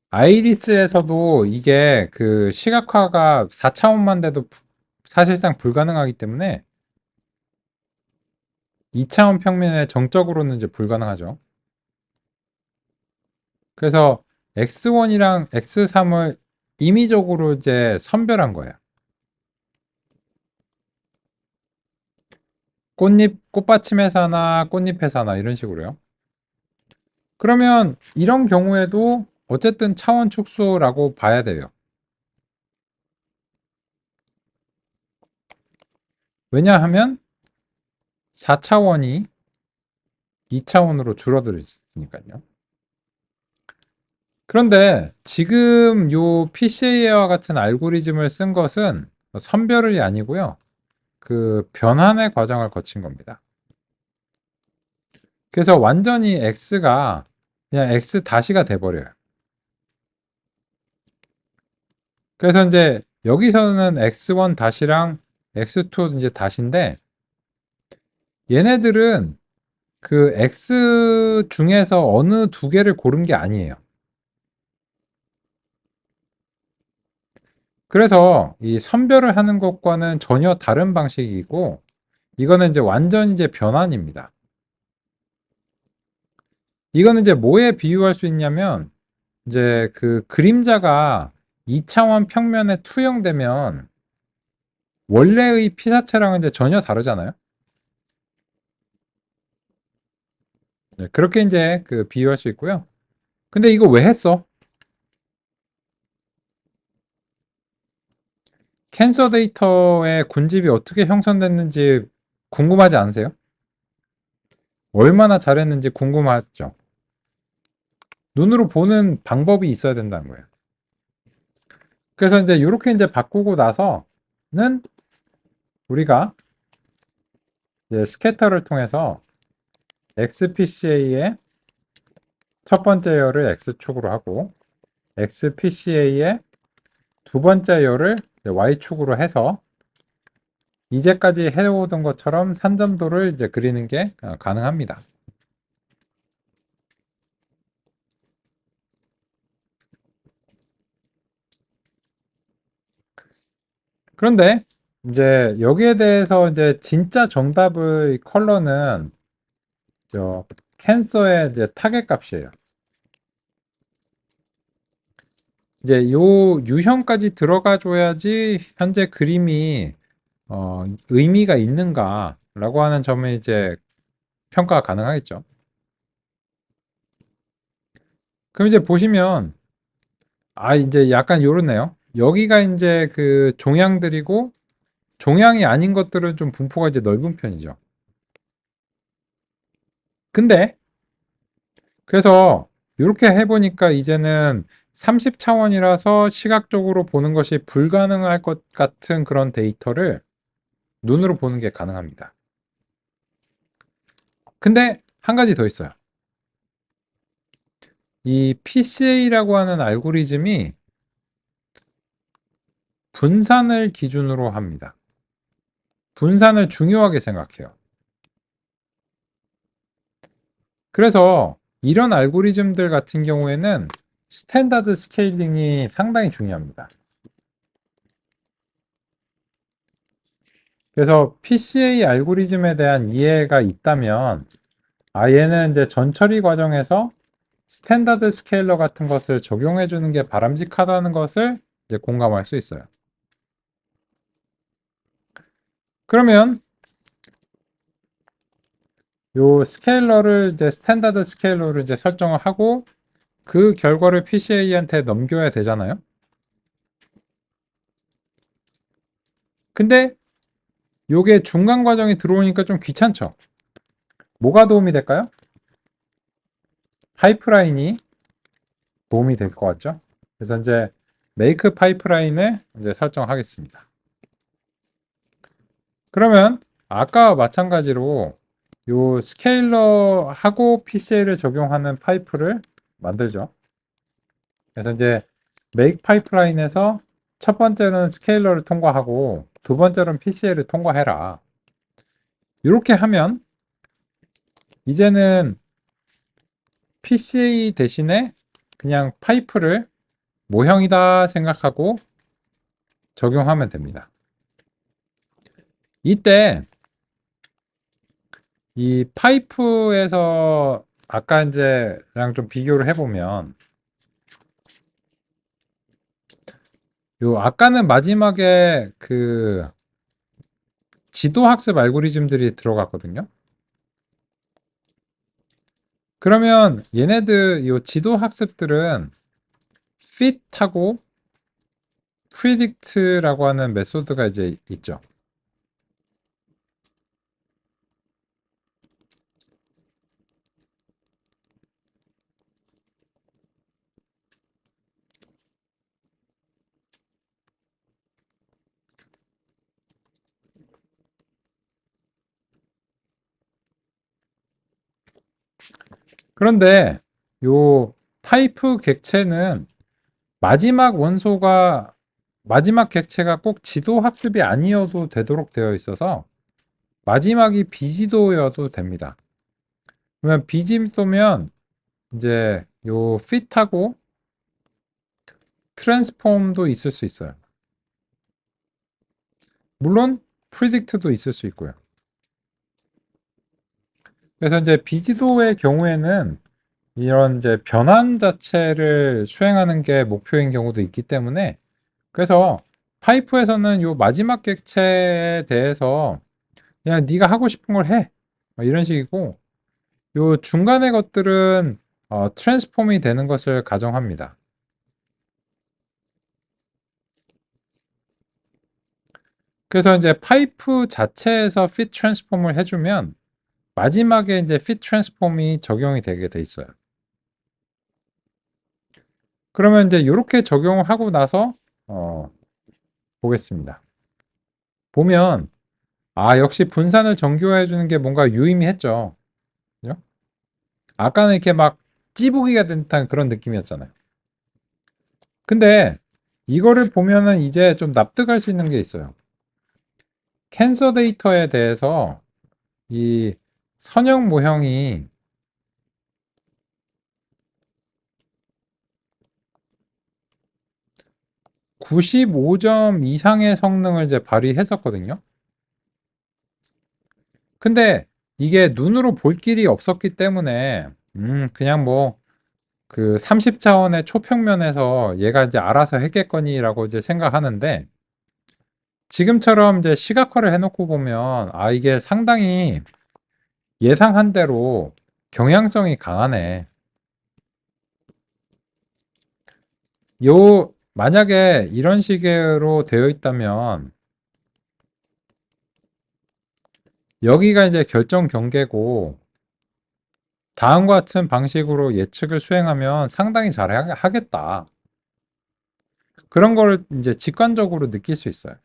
아이리스에서도 이게 그 시각화가 4차원만 돼도 사실상 불가능하기 때문에 2차원 평면에 정적으로는 이제 불가능하죠. 그래서 X1이랑 X3을 임의적으로 이제 선별한 거예요. 꽃받침 회사나 꽃잎 회사나 이런 식으로요. 그러면 이런 경우에도 어쨌든 차원 축소라고 봐야 돼요. 왜냐하면 4차원이 2차원으로 줄어들었으니까요. 그런데 지금 요 PCA와 같은 알고리즘을 쓴 것은 선별이 아니고요. 그 변환의 과정을 거친 겁니다. 그래서 완전히 x가 그냥 x 다시가 돼버려요. 그래서 이제 여기서는 x1 다시랑 x2 이제 다시인데 얘네들은 그 x 중에서 어느 두 개를 고른 게 아니에요. 그래서 이 선별을 하는 것과는 전혀 다른 방식이고 이거는 이제 완전 이제 변환입니다. 이거는 이제 뭐에 비유할 수 있냐면 이제 그 그림자가 2차원 평면에 투영되면 원래의 피사체랑은 이제 전혀 다르잖아요. 네, 그렇게 이제 그 비유할 수 있고요. 근데 이거 왜 했어? 캔서 데이터의 군집이 어떻게 형성됐는지 궁금하지 않으세요? 얼마나 잘했는지 궁금하죠? 눈으로 보는 방법이 있어야 된다는 거예요. 그래서 이제 이렇게 이제 바꾸고 나서는 우리가 이제 스캐터를 통해서 XPCA의 첫 번째 열을 X축으로 하고 XPCA의 두 번째 열을 Y축으로 해서 이제까지 해오던 것처럼 산점도를 이제 그리는 게 가능합니다. 그런데 이제 여기에 대해서 이제 진짜 정답의 컬러는 저 캔서의 이제 타겟 값이에요. 이제 요 유형까지 들어가 줘야지 현재 그림이 의미가 있는가라고 하는 점에 이제 평가가 가능하겠죠. 그럼 이제 보시면 이제 약간 요렇네요. 여기가 이제 그 종양들이고 종양이 아닌 것들은 좀 분포가 이제 넓은 편이죠. 근데 그래서 이렇게 해보니까 이제는 30차원이라서 시각적으로 보는 것이 불가능할 것 같은 그런 데이터를 눈으로 보는 게 가능합니다. 근데 한 가지 더 있어요. 이 PCA라고 하는 알고리즘이 분산을 기준으로 합니다. 분산을 중요하게 생각해요. 그래서 이런 알고리즘들 같은 경우에는 스탠다드 스케일링이 상당히 중요합니다. 그래서 PCA 알고리즘에 대한 이해가 있다면 얘는 이제 전처리 과정에서 스탠다드 스케일러 같은 것을 적용해 주는 게 바람직하다는 것을 이제 공감할 수 있어요. 그러면 요 스케일러를 이제 스탠다드 스케일러를 이제 설정을 하고 그 결과를 PCA한테 넘겨야 되잖아요. 근데 요게 중간 과정에 들어오니까 좀 귀찮죠. 뭐가 도움이 될까요? 파이프라인이 도움이 될 것 같죠. 그래서 이제 메이크 파이프라인을 이제 설정하겠습니다. 그러면 아까와 마찬가지로 요 스케일러하고 PCA를 적용하는 파이프를 만들죠. 그래서 이제 make 파이프라인에서 첫 번째는 스케일러를 통과하고 두 번째는 PCA를 통과해라. 이렇게 하면 이제는 PCA 대신에 그냥 파이프를 모형이다 생각하고 적용하면 됩니다. 이때 이 파이프에서 아까 이제랑 좀 비교를 해보면 요 아까는 마지막에 그 지도 학습 알고리즘들이 들어갔거든요. 그러면 얘네들 요 지도 학습들은 fit하고 predict라고 하는 메소드가 이제 있죠. 그런데 요 타입 객체는 마지막 객체가 꼭 지도 학습이 아니어도 되도록 되어 있어서 마지막이 비지도여도 됩니다. 그러면 비지도면 이제 요 fit하고 transform도 있을 수 있어요. 물론 predict도 있을 수 있고요. 그래서 이제 비지도의 경우에는 이런 이제 변환 자체를 수행하는 게 목표인 경우도 있기 때문에, 그래서 파이프에서는 요 마지막 객체에 대해서 그냥 네가 하고 싶은 걸 해, 이런 식이고, 요 중간의 것들은 트랜스폼이 되는 것을 가정합니다. 그래서 이제 파이프 자체에서 fit 트랜스폼을 해주면 마지막에 이제 fit 트랜스폼이 적용이 되게 돼 있어요. 그러면 이제 이렇게 적용을 하고 나서 보겠습니다. 보면 역시 분산을 정교화해 주는 게 뭔가 유의미했죠. 그죠? 아까는 이렇게 막 찌부기가 된 듯한 그런 느낌이었잖아요. 근데 이거를 보면은 이제 좀 납득할 수 있는 게 있어요. 캔서 데이터에 대해서 이 선형 모형이 95점 이상의 성능을 이제 발휘했었거든요. 근데 이게 눈으로 볼 길이 없었기 때문에 그냥 뭐 그 30차원의 초평면에서 얘가 이제 알아서 했겠거니라고 이제 생각하는데, 지금처럼 이제 시각화를 해놓고 보면 이게 상당히 예상한 대로 경향성이 강하네. 만약에 이런 식으로 되어 있다면 여기가 이제 결정 경계고, 다음과 같은 방식으로 예측을 수행하면 상당히 잘 하겠다. 그런 걸 이제 직관적으로 느낄 수 있어요.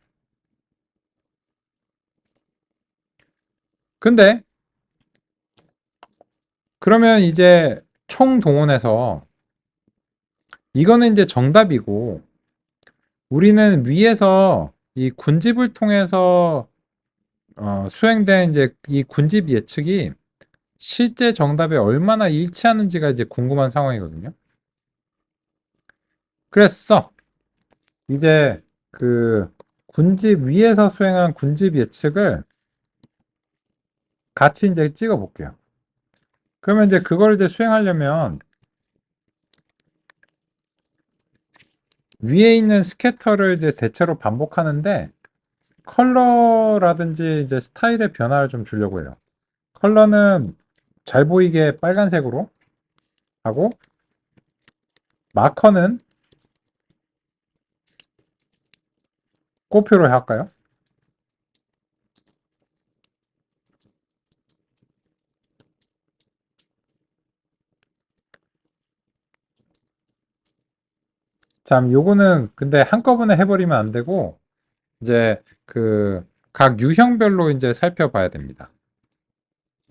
근데 그러면 이제 총동원해서 이거는 이제 정답이고, 우리는 위에서 이 군집을 통해서 수행된 이제 이 군집 예측이 실제 정답에 얼마나 일치하는지가 이제 궁금한 상황이거든요. 그래서 이제 그 군집 위에서 수행한 군집 예측을 같이 이제 찍어 볼게요. 그러면 이제 그걸 이제 수행하려면 위에 있는 스캐터를 이제 대체로 반복하는데, 컬러라든지 이제 스타일의 변화를 좀 주려고 해요. 컬러는 잘 보이게 빨간색으로 하고, 마커는 꼬표로 할까요? 참, 요거는 근데 한꺼번에 해버리면 안 되고, 이제 그 각 유형별로 이제 살펴봐야 됩니다.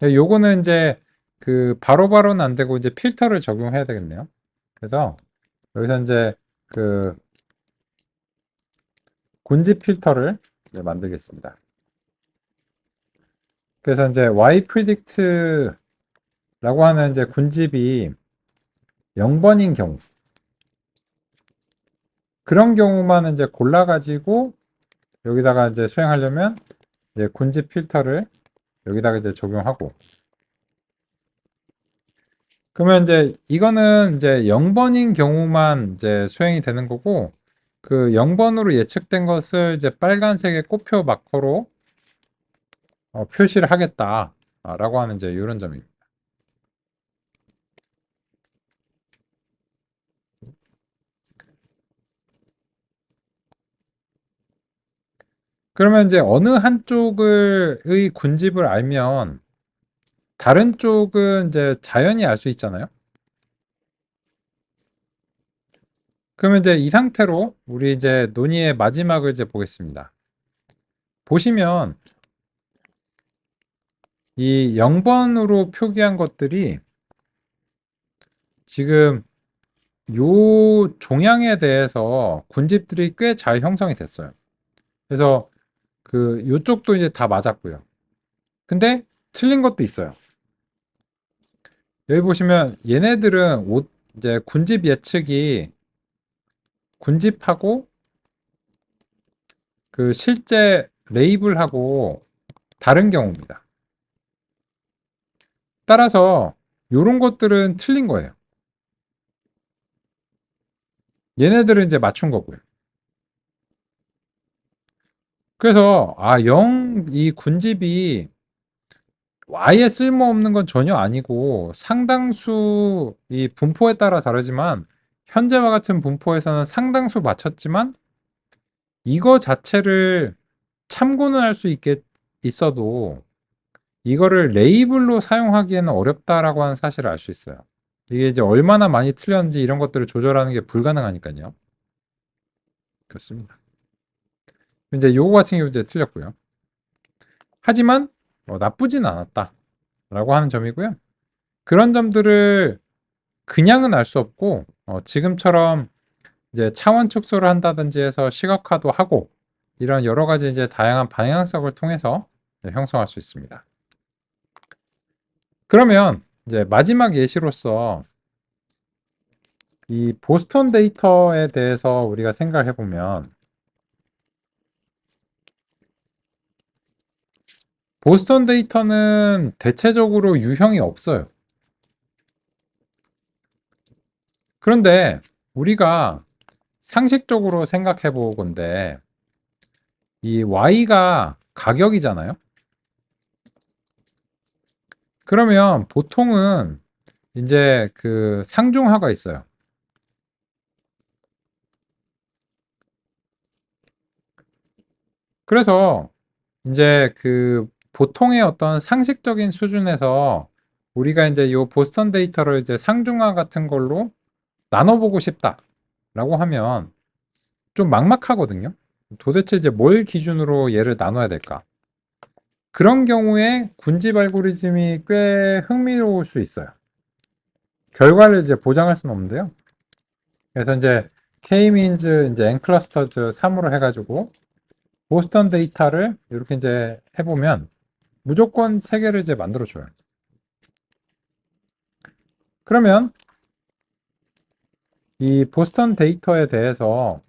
요거는 이제 그 바로바로는 안 되고 이제 필터를 적용해야 되겠네요. 그래서 여기서 이제 그 군집 필터를 이제 만들겠습니다. 그래서 이제 y predict라고 하는 이제 군집이 0번인 경우, 그런 경우만 이제 골라가지고 여기다가 이제 수행하려면 이제 군집 필터를 여기다가 이제 적용하고, 그러면 이제 이거는 이제 0번인 경우만 이제 수행이 되는 거고, 그 0번으로 예측된 것을 이제 빨간색의 꽃표 마커로 표시를 하겠다라고 하는 이제 이런 점입니다. 그러면 이제 어느 한쪽의 군집을 알면 다른 쪽은 이제 자연히 알 수 있잖아요. 그러면 이제 이 상태로 우리 이제 논의의 마지막을 이제 보겠습니다. 보시면 이 0번으로 표기한 것들이 지금 요 종양에 대해서 군집들이 꽤 잘 형성이 됐어요. 그래서 그 요쪽도 이제 다 맞았고요. 근데 틀린 것도 있어요. 여기 보시면 얘네들은 이제 군집 예측이 군집하고 그 실제 레이블하고 다른 경우입니다. 따라서 요런 것들은 틀린 거예요. 얘네들은 이제 맞춘 거고요. 그래서 이 군집이 아예 쓸모없는 건 전혀 아니고 상당수 이 분포에 따라 다르지만 현재와 같은 분포에서는 상당수 맞췄지만 이거 자체를 참고는 할 수 있어도 이거를 레이블로 사용하기에는 어렵다라고 하는 사실을 알 수 있어요. 이게 이제 얼마나 많이 틀렸는지 이런 것들을 조절하는 게 불가능하니까요. 그렇습니다. 이제 요거 같은 경우 이제 틀렸고요. 하지만 나쁘진 않았다라고 하는 점이고요. 그런 점들을 그냥은 알 수 없고 지금처럼 이제 차원 축소를 한다든지 해서 시각화도 하고 이런 여러 가지 이제 다양한 방향성을 통해서 형성할 수 있습니다. 그러면 이제 마지막 예시로서 이 보스턴 데이터에 대해서 우리가 생각해 보면 보스턴 데이터는 대체적으로 유형이 없어요. 그런데 우리가 상식적으로 생각해 보건데 이 Y가 가격이잖아요. 그러면 보통은 이제 그 상중하가 있어요. 그래서 이제 그 보통의 어떤 상식적인 수준에서 우리가 이제 요 보스턴 데이터를 이제 상중하 같은 걸로 나눠보고 싶다라고 하면 좀 막막하거든요. 도대체 이제 뭘 기준으로 얘를 나눠야 될까? 그런 경우에 군집 알고리즘이 꽤 흥미로울 수 있어요. 결과를 이제 보장할 수는 없는데요. 그래서 이제 K-means 이제 n clusters 3으로 해가지고 보스턴 데이터를 이렇게 이제 해보면 무조건 3개를 이제 만들어줘요. 그러면 이 보스턴 데이터에 대해서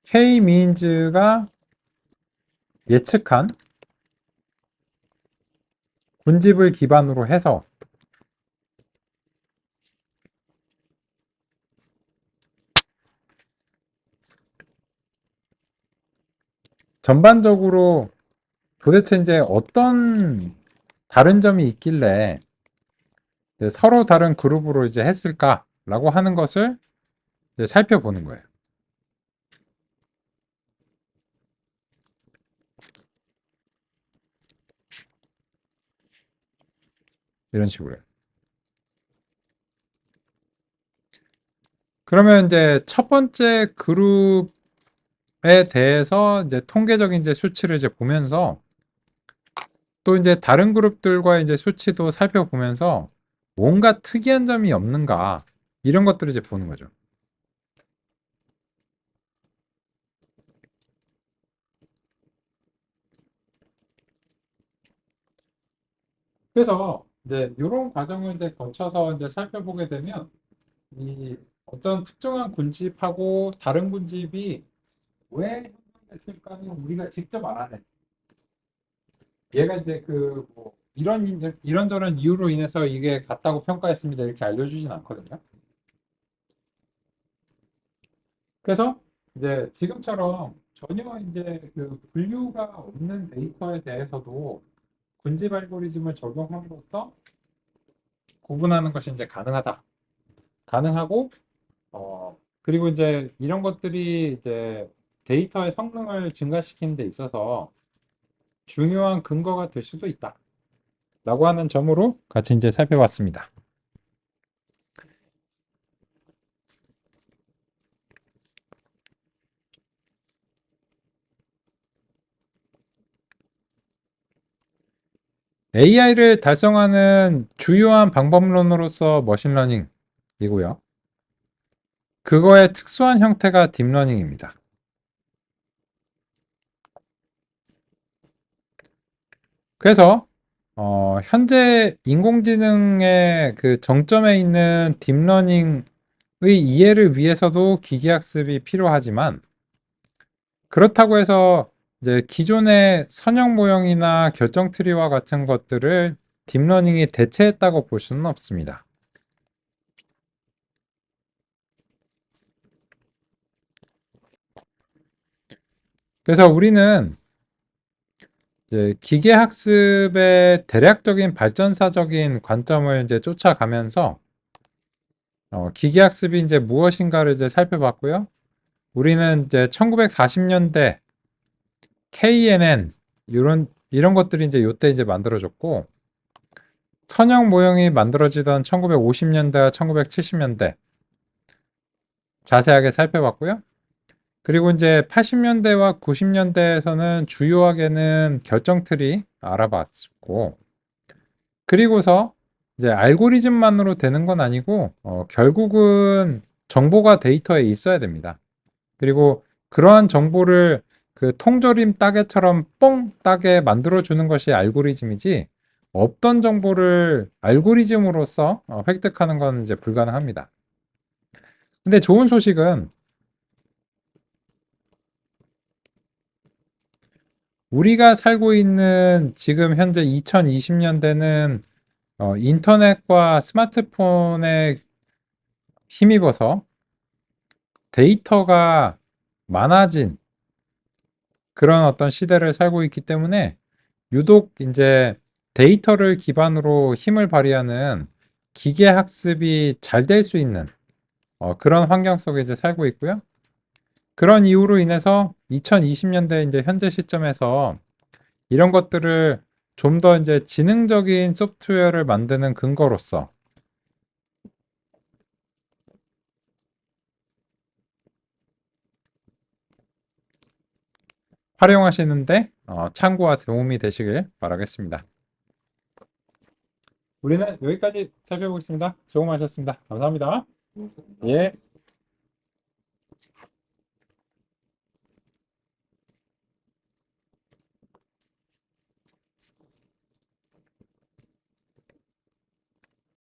K-means가 예측한 군집을 기반으로 해서 전반적으로 도대체 이제 어떤 다른 점이 있길래 이제 서로 다른 그룹으로 이제 했을까라고 하는 것을 이제 살펴보는 거예요. 이런 식으로. 그러면 이제 첫 번째 그룹에 대해서 이제 통계적인 이제 수치를 이제 보면서 또 이제 다른 그룹들과 이제 수치도 살펴보면서 뭔가 특이한 점이 없는가 이런 것들을 이제 보는 거죠. 그래서 이제 이런 과정을 이제 거쳐서 이제 살펴보게 되면 이 어떤 특정한 군집하고 다른 군집이 왜 형성됐을까는 우리가 직접 알아내. 얘가 이제 그뭐 이런저런 이유로 인해서 이게 같다고 평가했습니다. 이렇게 알려주진 않거든요. 그래서 이제 지금처럼 전혀 이제 그 분류가 없는 데이터에 대해서도 군집 알고리즘을 적용함으로써 구분하는 것이 이제 가능하고 그리고 이제 이런 것들이 이제 데이터의 성능을 증가시키는 데 있어서 중요한 근거가 될 수도 있다라고 하는 점으로 같이 이제 살펴봤습니다. AI를 달성하는 주요한 방법론으로서 머신러닝이고요. 그거의 특수한 형태가 딥러닝입니다. 그래서 현재 인공지능의 그 정점에 있는 딥러닝의 이해를 위해서도 기계학습이 필요하지만 그렇다고 해서 이제 기존의 선형 모형이나 결정 트리와 같은 것들을 딥러닝이 대체했다고 볼 수는 없습니다. 그래서 우리는 이제 기계학습의 대략적인 발전사적인 관점을 이제 쫓아가면서 기계학습이 이제 무엇인가를 이제 살펴봤고요. 우리는 이제 1940년대 KNN 이런 것들이 이제 요때 이제 만들어졌고 선형 모형이 만들어지던 1950년대와 1970년대 자세하게 살펴봤고요. 그리고 이제 80년대와 90년대에서는 주요하게는 결정 트리 알아봤고 그리고서 이제 알고리즘만으로 되는 건 아니고 결국은 정보가 데이터에 있어야 됩니다. 그리고 그러한 정보를 그 통조림 따개처럼 뽕 따게 만들어주는 것이 알고리즘이지 없던 정보를 알고리즘으로서 획득하는 건 이제 불가능합니다. 근데 좋은 소식은 우리가 살고 있는 지금 현재 2020년대는 인터넷과 스마트폰에 힘입어서 데이터가 많아진 그런 어떤 시대를 살고 있기 때문에 유독 이제 데이터를 기반으로 힘을 발휘하는 기계 학습이 잘 될 수 있는 그런 환경 속에 이제 살고 있고요. 그런 이유로 인해서 2020년대 이제 현재 시점에서 이런 것들을 좀 더 이제 지능적인 소프트웨어를 만드는 근거로서 활용하시는데 참고와 도움이 되시길 바라겠습니다. 우리는 여기까지 살펴보겠습니다. 수고 많으셨습니다. 감사합니다. 예.